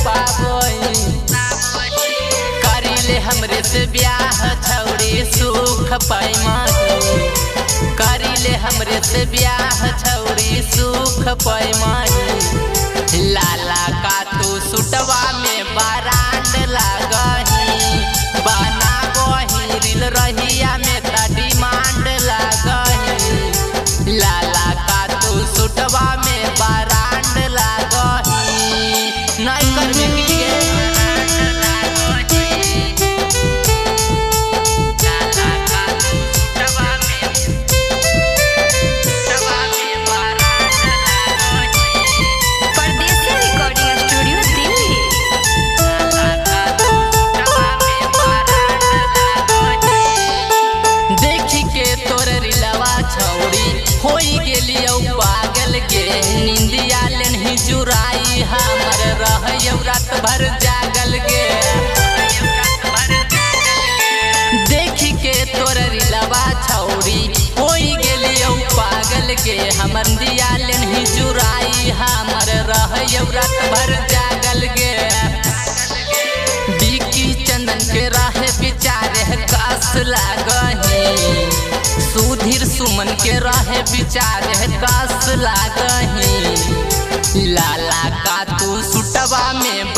पाबई करिले हमरे से ब्याह छौड़ी सुख पैमाही करिले हमरे से ब्याह छौड़ी सुख पैमाही लाला का तू सुटवा में बारांड लागही बना गही रिल रहिया में त डिमांड लागही लाला का तू सुटवा में बारांड लागही नहीं करबे की होई गेलियो पागल के निंदिया लेनही जुराई हमर रहयौ रात भर जागल के देखी के तोर रिलवा छौड़ी होई गेलियो पागल के हमर निंदिया लेनही जुराई हमर रहयौ रात भर जागल के बिकी चंदन के राह विचारे कास लागही सुधीर सुमन के रहे विचारे कास लागही लाला का तू सुटवा में